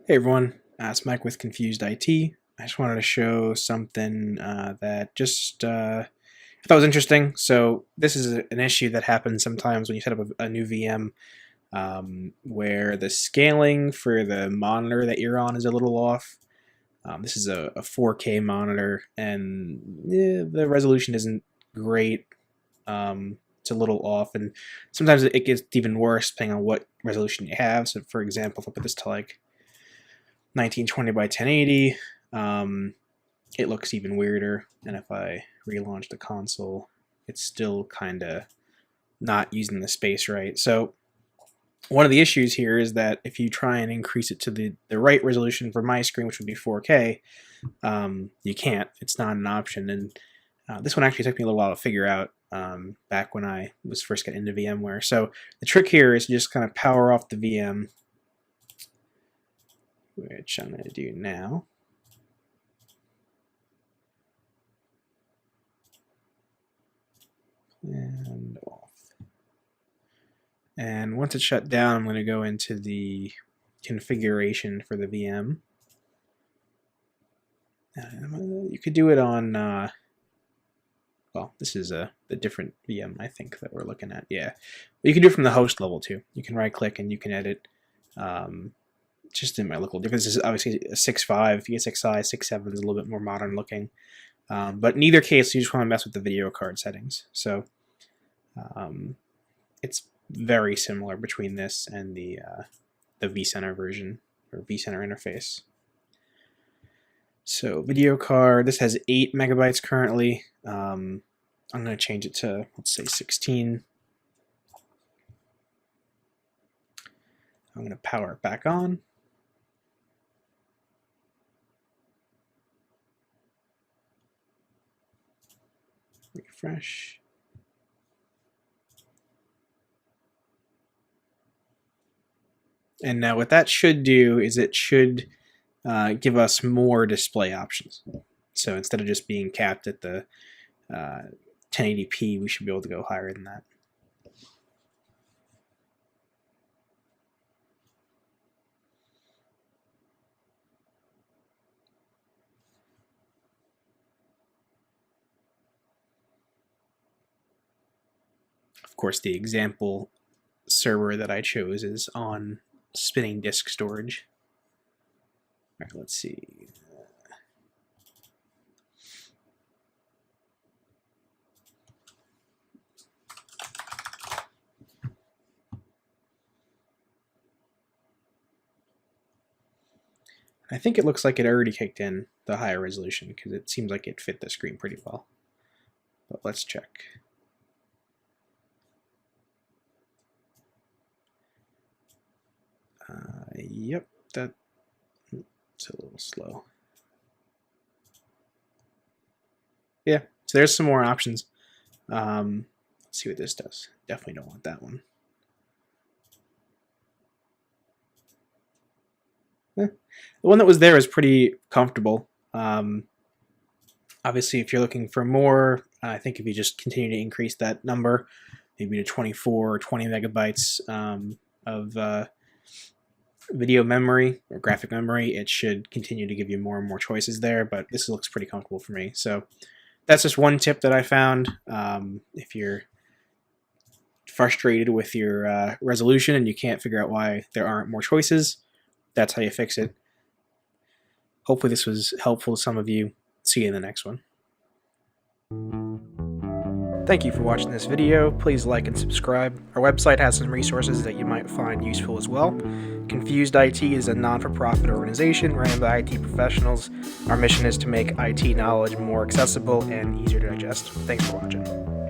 Hey everyone, it's Mike with Confused IT. I just wanted to show something that I thought was interesting. So this is an issue that happens sometimes when you set up a new VM, where the scaling for the monitor that you're on is a little off. This is a 4K monitor, and the resolution isn't great. It's a little off, and sometimes it gets even worse depending on what resolution you have. So for example, if I put this to like 1920 by 1080, it looks even weirder. And if I relaunch the console, it's still kind of not using the space right. So one of the issues here is that if you try and increase it to the right resolution for my screen, which would be 4K, you can't. It's not an option. And this one actually took me a little while to figure out back when I was first getting into VMware. So the trick here is to just kind of power off the VM, which I'm going to do now. And off. And once it's shut down, I'm going to go into the configuration for the VM. You could do it on, well, this is the different VM, I think, that we're looking at. Yeah, but you can do it from the host level too. You can right-click and you can edit. Just in my local difference. This is obviously a 6.5, ESXi 6.7 is a little bit more modern looking. But in either case, you just want to mess with the video card settings. So it's very similar between this and the vCenter version, or vCenter interface. So video card, this has 8 megabytes currently. I'm going to change it to, let's say, 16. I'm going to power it back on. Refresh. And now what that should do is it should give us more display options. So instead of just being capped at the 1080p, we should be able to go higher than that. Of course, the example server that I chose is on spinning disk storage. All right, let's see. I think it looks like it already kicked in the higher resolution because it seems like it fit the screen pretty well. But let's check. Yep, that's a little slow. Yeah, so there's some more options. Let's see what this does. Definitely don't want that one. The one that was there is pretty comfortable. Obviously, if you're looking for more, I think if you just continue to increase that number, maybe to 24 or 20 megabytes of video memory or graphic memory, it should continue to give you more and more choices there, but this looks pretty comfortable for me. So that's just one tip that I found. If you're frustrated with your resolution and you can't figure out why there aren't more choices, that's how you fix it. Hopefully this was helpful to some of you. See you in the next one. Thank you for watching this video. Please like and subscribe. Our website has some resources that you might find useful as well. Confused IT is a non-for-profit organization ran by IT professionals. Our mission is to make IT knowledge more accessible and easier to digest. Thanks for watching.